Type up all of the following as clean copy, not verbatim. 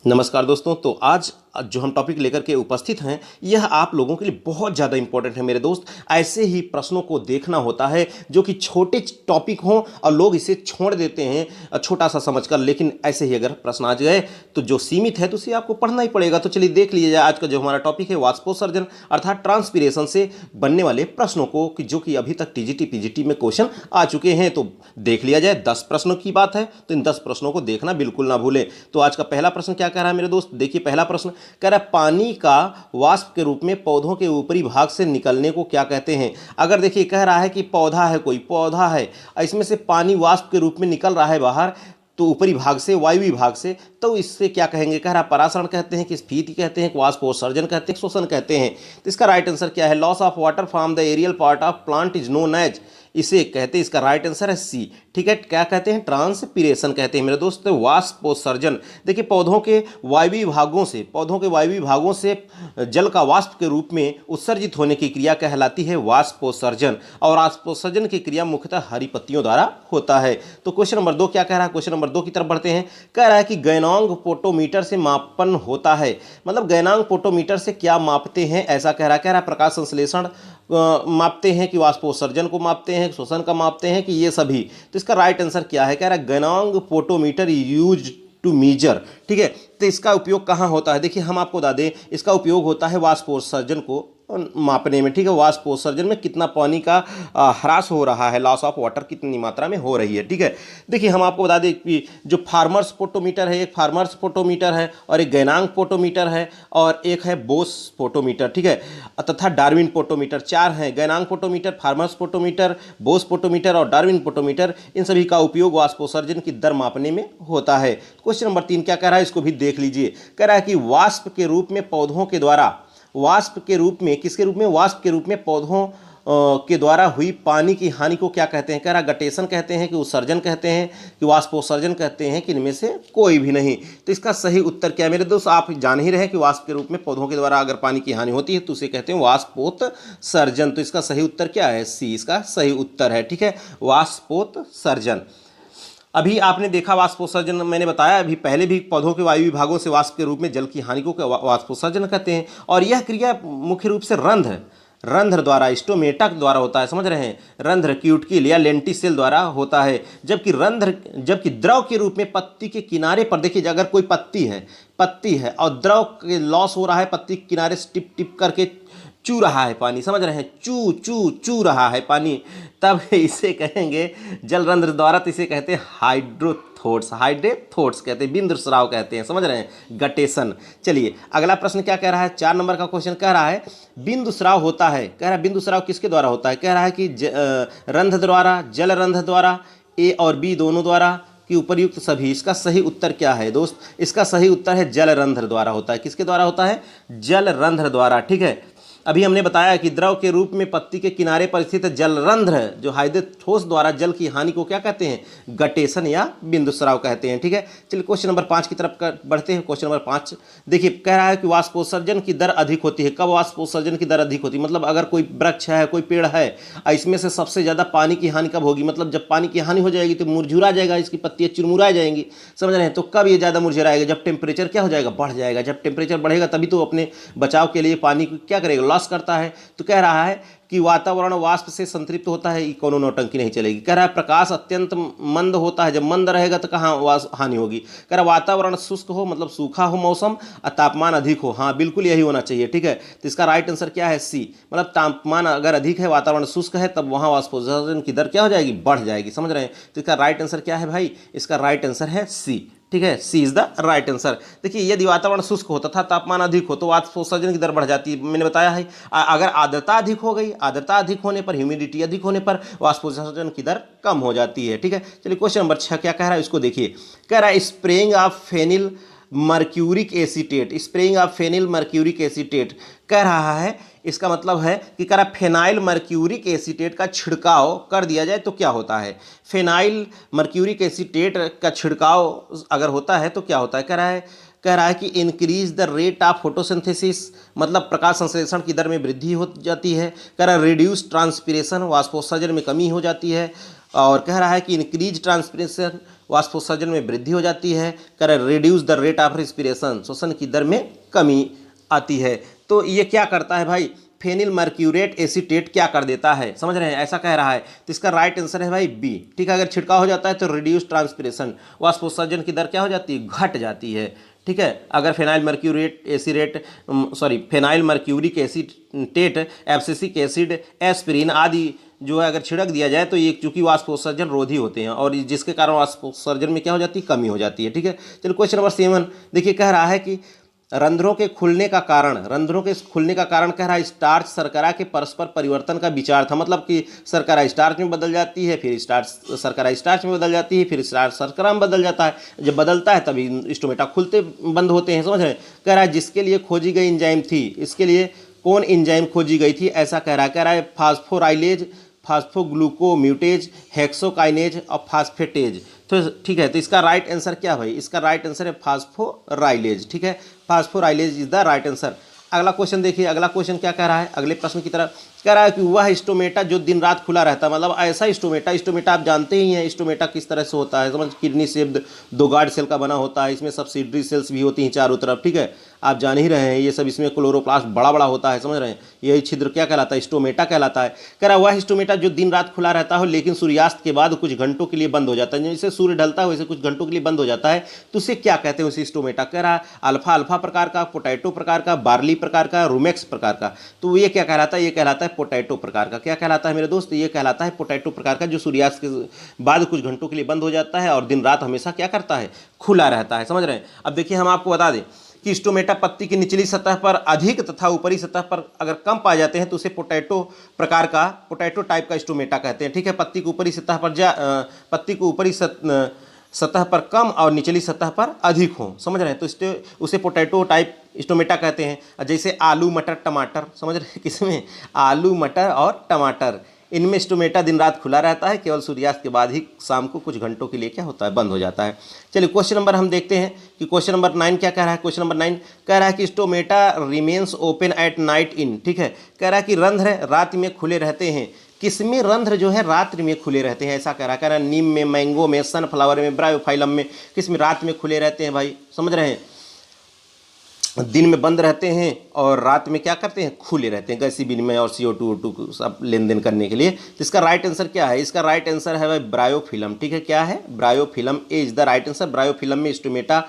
नमस्कार दोस्तों। तो आज जो हम टॉपिक लेकर के उपस्थित हैं यह आप लोगों के लिए बहुत ज़्यादा इंपॉर्टेंट है मेरे दोस्त। ऐसे ही प्रश्नों को देखना होता है जो कि छोटे टॉपिक हों और लोग इसे छोड़ देते हैं छोटा सा समझकर, लेकिन ऐसे ही अगर प्रश्न आ जाए तो जो सीमित है तो उसे आपको पढ़ना ही पड़ेगा। तो चलिए देख लीजिए आज का जो हमारा टॉपिक है वाष्पोत्सर्जन अर्थात ट्रांसपीरेशन से बनने वाले प्रश्नों को जो कि अभी तक टीजीटी पीजीटी में क्वेश्चन आ चुके हैं। तो देख लिया जाए, 10 प्रश्नों की बात है तो इन 10 प्रश्नों को देखना बिल्कुल ना भूलें। तो आज का पहला प्रश्न क्या कह रहा है मेरे दोस्त, देखिए पहला प्रश्न कह रहा है पानी का वाष्प के रूप में पौधों के ऊपरी भाग से निकलने को क्या कहते हैं। अगर देखिए कह रहा है कि पौधा है, कोई पौधा है, इसमें से पानी वाष्प के रूप में निकल रहा है बाहर, तो ऊपरी भाग से, वायवीय भाग से, तो इससे क्या कहेंगे। कह रहा परासरण कहते हैं कि स्फीति कहते हैं, वाष्पोत्सर्जन कहते हैं, शोषण कहते हैं। तो इसका राइट आंसर क्या है, loss of water from the aerial part of plant is known as, इसे कहते हैं, इसका राइट आंसर है सी। ठीक है, क्या कहते हैं, ट्रांसपीरेशन कहते हैं मेरे दोस्त। वाष्पोत्सर्जन देखिए पौधों के वायवीय भागों से जल का वाष्प के रूप में उत्सर्जित होने की क्रिया कहलाती है वाष्पोत्सर्जन, और वाष्पोत्सर्जन की क्रिया मुख्यतः हरी पत्तियों द्वारा होता है। तो क्वेश्चन नंबर 2 क्या कह रहा है, क्वेश्चन नंबर 2 की तरफ बढ़ते हैं। कह रहा है कि गैनोंग पोटोमीटर से मापन होता है, मतलब गैनोंग पोटोमीटर से क्या मापते हैं, ऐसा कह रहा है प्रकाश संश्लेषण मापते हैं कि वाष्पोत्सर्जन को मापते हैं, शोषण का मापते हैं कि ये सभी। तो इसका राइट आंसर क्या है, कह रहा है Ganong potometer use to measure. ठीक है, तो इसका उपयोग कहाँ होता है, देखिए हम आपको बता दें इसका उपयोग होता है वाष्पोत्सर्जन को मापने में। ठीक है, वाष्पोत्सर्जन में कितना पानी का ह्रास हो रहा है, लॉस ऑफ वाटर कितनी मात्रा में हो रही है। ठीक है, देखिए हम आपको बता दें कि जो फार्मर्स पोटोमीटर है, एक फार्मर्स पोटोमीटर है और एक गैनांग पोटोमीटर है और एक है बोस पोटोमीटर। ठीक है, तथा डार्विन पोटोमीटर, 4 हैं, Ganong potometer, Farmer's potometer, Bose potometer और डार्विन पोटोमीटर। इन सभी का उपयोग वाष्पोत्सर्जन की दर मापने में होता है। क्वेश्चन नंबर 3 क्या कह रहा है, इसको भी देख लीजिए। कह रहा है कि वाष्प के रूप में पौधों के द्वारा, वाष्प के रूप में, किसके रूप में, वाष्प के रूप में पौधों के द्वारा हुई पानी की हानि को क्या कहते हैं। कह रहा गटेशन कहते हैं कि उत्सर्जन कहते हैं कि वाष्पोत्सर्जन कहते हैं कि इनमें से कोई भी नहीं। तो इसका सही उत्तर क्या है मेरे दोस्त, आप जान ही रहे कि वाष्प के रूप में पौधों के द्वारा अगर पानी की हानि होती है तो उसे कहते हैं वाष्पोत्सर्जन। तो इसका सही उत्तर क्या है, सी इसका सही उत्तर है। ठीक है, वाष्पोत्सर्जन। अभी आपने देखा वाष्पोत्सर्जन, मैंने बताया अभी पहले भी, पौधों के वायु विभागों से वाष्प के रूप में जल की हानि को वाष्पोत्सर्जन कहते हैं। और यह क्रिया मुख्य रूप से रंध्र द्वारा, स्टोमेटा द्वारा होता है, समझ रहे हैं, रंध्र क्यूटिकल या लेंटिसेल द्वारा होता है। जबकि द्रव के रूप में पत्ती के किनारे पर, देखिए अगर कोई पत्ती है और द्रव के लॉस हो रहा है, पत्ती के किनारे से टिप टिप करके चू रहा है पानी, समझ रहे हैं, चू रहा है पानी, तब इसे कहेंगे जल रंध्र द्वारा, तो इसे कहते हैं हाइड्रोथोट्स कहते हैं, बिंदु स्राव कहते हैं, समझ रहे हैं, गटेशन। चलिए अगला प्रश्न क्या कह रहा है, 4 नंबर का क्वेश्चन कह रहा है बिंदु स्राव होता है। कह रहा है बिंदु स्राव किसके द्वारा होता है, कह रहा है कि रंध्र द्वारा, जल रंध्र द्वारा, ए और बी दोनों द्वारा कि उपर्युक्त सभी। इसका सही उत्तर क्या है दोस्त, इसका सही उत्तर है जल रंध्र द्वारा होता है। किसके द्वारा होता है, जल रंध्र द्वारा। ठीक है, अभी हमने बताया कि द्रव के रूप में पत्ती के किनारे पर स्थित जलरंध्र जो हाइड्रोथोस द्वारा जल की हानि को क्या कहते हैं, गटेशन या बिंदु स्राव कहते हैं। ठीक है, चलिए क्वेश्चन नंबर 5 की तरफ बढ़ते हैं। क्वेश्चन नंबर 5 देखिए कह रहा है कि वाष्पोत्सर्जन की दर अधिक होती है। कब वाष्पोत्सर्जन की दर अधिक होती है, मतलब अगर कोई वृक्ष है, कोई पेड़ है, इसमें से सबसे ज़्यादा पानी की हानि कब होगी, मतलब जब पानी की हानि हो जाएगी तो मुरझुरा जाएगा, इसकी पत्तियाँ चुरमुरा जाएंगी, समझ रहे हैं। तो कब ये ज़्यादा मुरझुराएगा, जब टेम्परेचर क्या हो जाएगा, बढ़ जाएगा। जब टेम्परेचर बढ़ेगा तभी तो अपने बचाव के लिए पानी को क्या करेगा, लॉस करता है। तो कह रहा है कि वातावरण वाष्प से संतृप्त होता है, कोनो नौटंकी नहीं चलेगी। कह रहा है प्रकाश अत्यंत मंद होता है, जब मंद रहेगा तो कहाँ हानि होगी। कह रहा है वातावरण शुष्क हो, मतलब सूखा हो मौसम, और तापमान अधिक हो, हाँ बिल्कुल यही होना चाहिए। ठीक है, तो इसका राइट आंसर क्या है, सी, मतलब तापमान अगर अधिक है, वातावरण शुष्क है, तब वहाँ वाष्पोत्सर्जन की दर क्या हो जाएगी, बढ़ जाएगी, समझ रहे हैं। तो इसका राइट आंसर क्या है भाई, इसका राइट आंसर है सी। ठीक है, सी इज द राइट आंसर। देखिए यदि वातावरण शुष्क हो तथा तापमान अधिक हो तो वाष्पोत्सर्जन की दर बढ़ जाती है, मैंने बताया है। अगर आर्द्रता अधिक हो गई, आर्द्रता अधिक होने पर, ह्यूमिडिटी अधिक होने पर वाष्पोत्सर्जन की दर कम हो जाती है। ठीक है, चलिए क्वेश्चन नंबर 6 क्या कह रहा है, इसको देखिए। कह रहा है spraying of phenyl mercuric acetate, spraying of phenyl mercuric acetate कह रहा है, इसका मतलब है कि कह रहा फेनाइल मर्क्यूरिक एसीटेट का छिड़काव कर दिया जाए तो क्या होता है। फेनाइल मर्क्यूरिक एसीटेट का छिड़काव अगर होता है तो क्या होता है, कह रहा है कि increase the rate of photosynthesis, मतलब प्रकाश संश्लेषण की दर में वृद्धि हो जाती है। कह रहा है रिड्यूस ट्रांसपीरेशन, वाष्पोत्सर्जन में कमी हो जाती है। और कह रहा है कि इंक्रीज ट्रांसपिरेशन, वाष्पोत्सर्जन में वृद्धि हो जाती है। कह रहा है reduce the rate of respiration, श्वसन की दर में कमी आती है। तो ये क्या करता है भाई, फेनिल मर्क्यूरेट एसीटेट क्या कर देता है, समझ रहे हैं, ऐसा कह रहा है। तो इसका राइट आंसर है भाई बी। ठीक है, अगर छिड़काव हो जाता है तो रिड्यूस ट्रांसपिरेशन, वाष्पोत्सर्जन की दर क्या हो जाती है, घट जाती है। ठीक है, अगर phenyl mercuric acetate, abscisic acid, aspirin आदि जो है अगर छिड़क दिया जाए तो ये चूंकि वाष्पोत्सर्जन रोधी होते हैं और जिसके कारण वाष्पोत्सर्जन में क्या हो जाती है, कमी हो जाती है। ठीक है, चलो क्वेश्चन नंबर 7 देखिए, कह रहा है कि रंध्रों के खुलने का कारण कह रहा है स्टार्च शर्करा के परस्पर परिवर्तन का विचार था। मतलब कि शर्करा स्टार्च में बदल जाती है, फिर शर्करा स्टार्च में बदल जाती है, फिर स्टार्च शर्करा में बदल जाता है। जब बदलता है तभी स्टोमेटा खुलते बंद होते हैं, समझ रहे हैं। कह रहा है जिसके लिए खोजी गई एंजाइम थी, इसके लिए कौन एंजाइम खोजी गई थी, ऐसा कह रहा है फास्फोराइलेज, फास्फोग्लूकोम्यूटेज, हेक्सोकाइनेज और फास्फेटेज। तो ठीक है, तो इसका राइट आंसर क्या भाई, इसका राइट आंसर है फास्फोराइलेज। ठीक है, फास्फोराइलेज इज द राइट आंसर। अगला क्वेश्चन देखिए, अगला क्वेश्चन क्या कह रहा है, अगले प्रश्न की तरफ कह रहा है कि वह स्टोमेटा जो दिन रात खुला रहता है, मतलब ऐसा स्टोमेटा आप जानते ही हैं स्टोमेटा किस तरह से होता है, समझ, किडनी शेप्ड 2 गार्ड सेल का बना होता है, इसमें सब्सिडरी सेल्स भी होती हैं चारों तरफ। ठीक है, आप जान ही रहे हैं ये सब, इसमें क्लोरोप्लास्ट बड़ा बड़ा होता है, समझ रहे हैं, यही छिद्र क्या कहलाता है, स्टोमेटा कहलाता है। कह रहा है वह स्टोमेटा जो दिन रात खुला रहता हो लेकिन सूर्यास्त के बाद कुछ घंटों के लिए बंद हो जाता है, जैसे सूर्य ढलता है वैसे कुछ घंटों के लिए बंद हो जाता है, तो उसे क्या कहते हैं, उसे स्टोमेटा। कह रहा है अल्फा प्रकार का, पोटैटो प्रकार का, बार्ली प्रकार का, रूमेक्स प्रकार का। तो ये क्या कहलाता है, ये कहलाता है पोटैटो प्रकार का। क्या कहलाता है मेरे दोस्त, ये कहलाता है पोटैटो प्रकार का, जो सूर्यास्त के बाद कुछ घंटों के लिए बंद हो जाता है और दिन रात हमेशा क्या करता है, खुला रहता है, समझ रहे हैं। अब देखिए हम आपको बता दें कि स्टोमेटा पत्ती की निचली सतह पर अधिक तथा ऊपरी सतह पर अगर कम पाए जाते हैं तो उसे पोटैटो प्रकार का, पोटैटो टाइप का स्टोमेटा कहते हैं। ठीक है, पत्ती को ऊपरी सतह पर कम और निचली सतह पर अधिक हो, समझ रहे हैं, तो उसे पोटैटो टाइप स्टोमेटा कहते हैं। जैसे आलू मटर टमाटर, समझ रहे हैं, किसमें, आलू मटर और टमाटर, इनमें स्टोमेटा दिन रात खुला रहता है, केवल सूर्यास्त के बाद ही शाम को कुछ घंटों के लिए क्या होता है, बंद हो जाता है। चलिए क्वेश्चन नंबर हम देखते हैं कि क्वेश्चन नंबर 9 क्या कह रहा है। क्वेश्चन नंबर 9 कह रहा है कि stomata remains open at night in. ठीक है, कह रहा है कि रंध्र रात में खुले रहते हैं, किसमें रंध्र जो है रात्रि में खुले रहते हैं, ऐसा कह रहा है नीम में, मैंगो में, सनफ्लावर में, ब्रायोफाइलम में, किसमें रात में खुले रहते हैं भाई, समझ रहे हैं, दिन में बंद रहते हैं और रात में क्या करते हैं, खुले रहते हैं, गैसीय विनिमय और CO2 सब लेन देन करने के लिए। तो इसका राइट आंसर क्या है, इसका राइट आंसर है भाई ब्रायोफिलम। ठीक है, क्या है, bryophyllum is the right answer. Bryophyllum में स्टोमेटा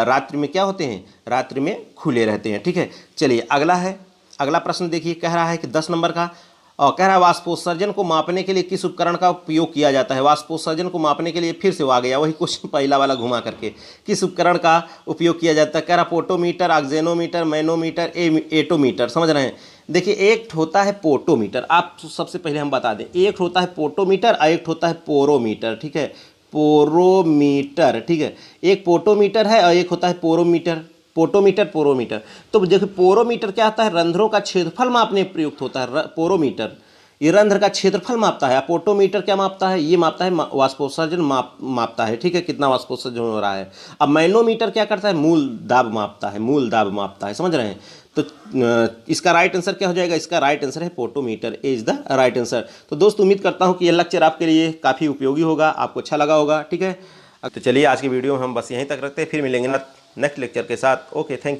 रात्रि में क्या होते हैं, रात्रि में खुले रहते हैं। ठीक है, चलिए अगला प्रश्न देखिए, कह रहा है कि 10 नंबर का, और कह रहा है वाष्पोत्सर्जन को मापने के लिए किस उपकरण का उपयोग किया जाता है। वाष्पोत्सर्जन को मापने के लिए फिर से वो आ गया वही क्वेश्चन पहला वाला घुमा करके, किस उपकरण का उपयोग किया जाता है। कह रहा पोटोमीटर, ऑक्जेनोमीटर, मैनोमीटर, एटोमीटर, समझ रहे हैं। देखिए एक होता है पोटोमीटर, आप सबसे पहले हम बता दें, एक होता है पोटोमीटर और एक होता है पोरोमीटर। ठीक है, पोरोमीटर, ठीक है, एक पोटोमीटर है और एक होता है पोरोमीटर। पोरोमीटर तो देखिए पोरोमीटर क्या होता है, रंध्रों का क्षेत्रफल मापने प्रयुक्त होता है। पोरोमीटर ये रंध्र का क्षेत्रफल मापता है। पोटोमीटर क्या मापता है, ये मापता है वाष्पोत्सर्जन मापता है। ठीक है, कितना वाष्पोत्सर्जन हो रहा है। अब मैनोमीटर क्या करता है, मूल दाब मापता है, समझ रहे हैं। तो इसका राइट आंसर क्या हो जाएगा, इसका राइट आंसर है potometer is the right answer. तो दोस्त उम्मीद करता हूँ कि ये लेक्चर आपके लिए काफ़ी उपयोगी होगा, आपको अच्छा लगा होगा। ठीक है, तो चलिए आज की वीडियो में हम बस यहीं तक रखते हैं, फिर मिलेंगे नेक्स्ट लेक्चर के साथ। Okay, thank you.